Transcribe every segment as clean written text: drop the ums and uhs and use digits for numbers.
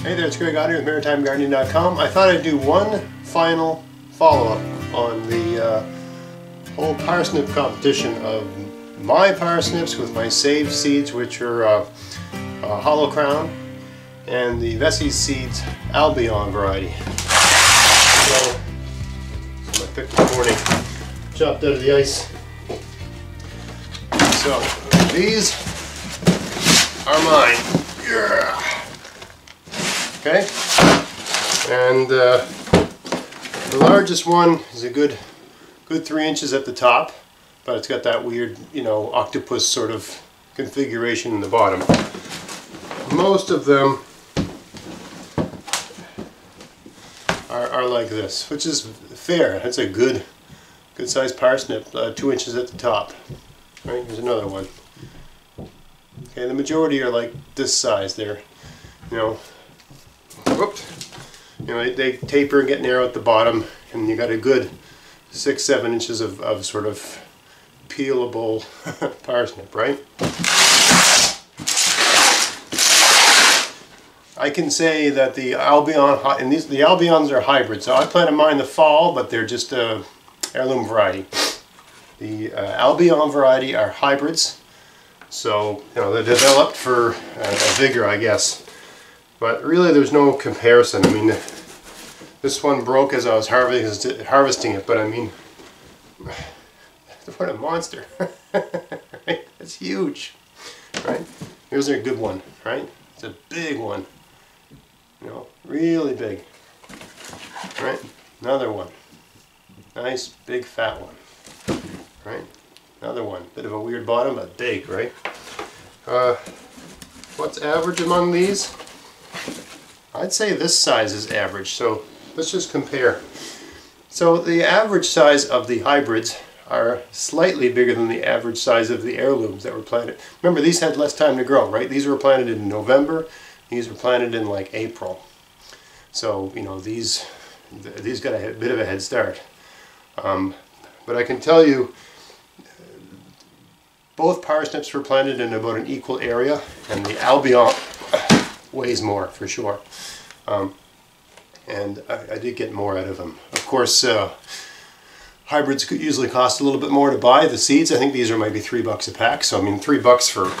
Hey there, it's Greg Audrey with MaritimeGardening.com. I thought I'd do one final follow-up on the whole parsnip competition of my parsnips with my saved seeds, which are hollow crown, and the Vesey Seeds Albion variety. So I picked this morning, chopped out of the ice. So these are mine. Yeah. Okay, and the largest one is a good 3 inches at the top, but it's got that weird, octopus sort of configuration in the bottom. Most of them are like this, which is fair. That's a good sized parsnip, 2 inches at the top. Right, here's another one. Okay, the majority are like this size. They're, they taper and get narrow at the bottom, and you got a good 6-7 inches of sort of peelable parsnip, right? I can say that the Albion, and the Albions are hybrid, so I planted mine in the fall, but they're just a heirloom variety. The Albion variety are hybrids, so they're developed for vigor, I guess. But really, there's no comparison. I mean, this one broke as I was harvesting it, but I mean, what a monster! Right? It's huge, right? Here's a good one, right? It's a big one, really big. Right? Another one, nice big fat one, right? Another one, bit of a weird bottom, but big, right? What's average among these? I'd say this size is average, so let's just compare. So the average size of the hybrids are slightly bigger than the average size of the heirlooms that were planted. Remember, these had less time to grow, right? These were planted in November, these were planted in like April. So, these got a bit of a head start. But I can tell you, both parsnips were planted in about an equal area, and the Albion weighs more for sure. And I did get more out of them. Of course, hybrids could usually cost a little bit more to buy. The seeds, I think these are maybe $3 a pack. So I mean, $3 for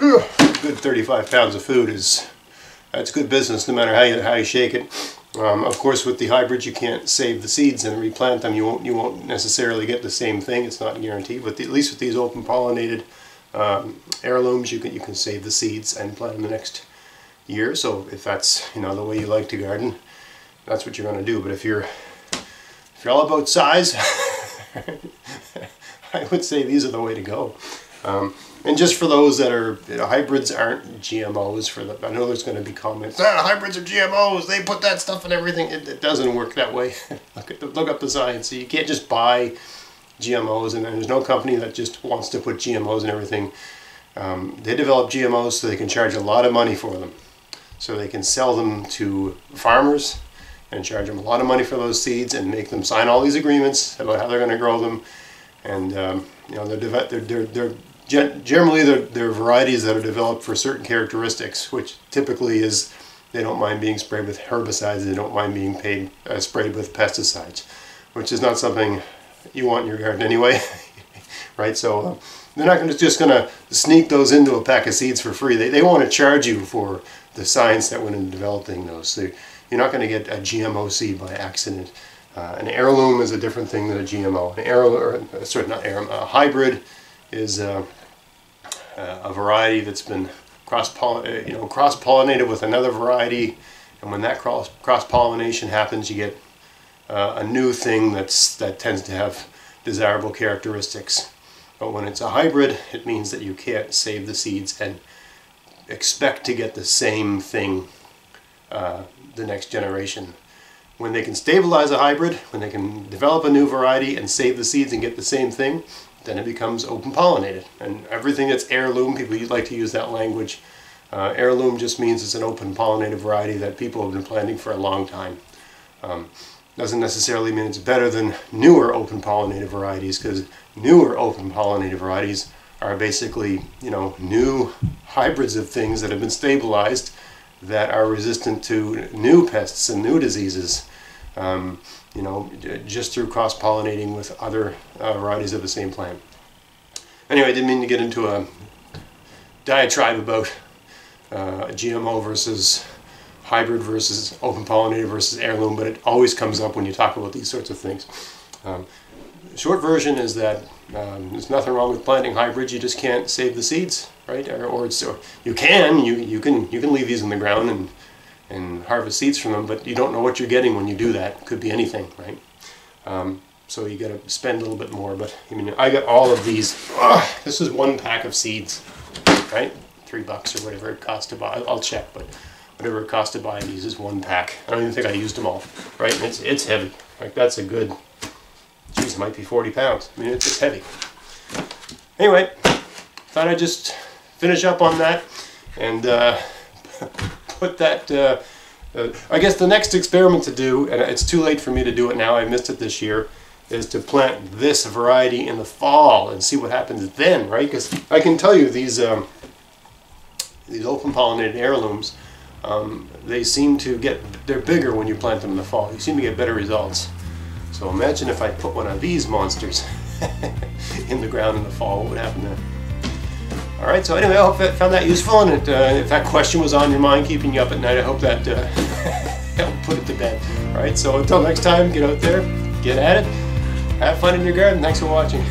a good 35 pounds of food that's good business, no matter how you shake it. Of course, with the hybrids, you can't save the seeds and replant them. You won't necessarily get the same thing. It's not guaranteed. But at least with these open pollinated heirlooms, you can save the seeds and plant them the next year. So if that's the way you like to garden, that's what you're going to do. But if you're all about size, I would say these are the way to go. And just for those that are, hybrids aren't GMOs. I know there's going to be comments, hybrids are GMOs, they put that stuff in everything. It doesn't work that way. Look up the science. So you can't just buy GMOs, and there's no company that just wants to put GMOs in everything. They develop GMOs so they can charge a lot of money for them. So they can sell them to farmers and charge them a lot of money for those seeds and make them sign all these agreements about how they're going to grow them. And generally they're varieties that are developed for certain characteristics, which typically is they don't mind being sprayed with herbicides, they don't mind being sprayed with pesticides, which is not something you want in your garden anyway. Right? So they're not just going to sneak those into a pack of seeds for free. They want to charge you for the science that went into developing those. So you're not going to get a GMO seed by accident. An heirloom is a different thing than a GMO. A hybrid is a variety that's been cross-pollinated with another variety, and when that cross-pollination happens, you get a new thing that tends to have desirable characteristics. But when it's a hybrid, it means that you can't save the seeds and expect to get the same thing the next generation. When they can stabilize a hybrid, when they can develop a new variety and save the seeds and get the same thing, then it becomes open pollinated. And everything that's heirloom, people like to use that language. Heirloom just means it's an open pollinated variety that people have been planting for a long time. Doesn't necessarily mean it's better than newer open pollinated varieties, because newer open pollinated varieties are basically, new hybrids of things that have been stabilized that are resistant to new pests and new diseases, you know, just through cross-pollinating with other varieties of the same plant. Anyway, I didn't mean to get into a diatribe about GMO versus hybrid versus open pollinated versus heirloom, but it always comes up when you talk about these sorts of things. Short version is that there's nothing wrong with planting hybrids. You just can't save the seeds, right? Or you can leave these in the ground and harvest seeds from them, but you don't know what you're getting when you do that. It could be anything, right? So you got to spend a little bit more. But I mean, I got all of these. This is one pack of seeds, right? $3 or whatever it costs to buy. I'll check, but whatever it costs to buy these is one pack. I don't even think I used them all, right? And it's heavy. Like that's a good. Geez, it might be 40 pounds. I mean, it's heavy. Anyway, thought I'd just finish up on that and put that. I guess the next experiment to do, and it's too late for me to do it now. I missed it this year. Is to plant this variety in the fall and see what happens then, right? Because I can tell you these open pollinated heirlooms, they seem to they're bigger when you plant them in the fall. You seem to get better results. So imagine if I put one of these monsters in the ground in the fall, what would happen then? Alright, so anyway, I hope that found that useful, and if that question was on your mind, keeping you up at night, I hope that helped put it to bed. Alright, so until next time, get out there, get at it, have fun in your garden. Thanks for watching.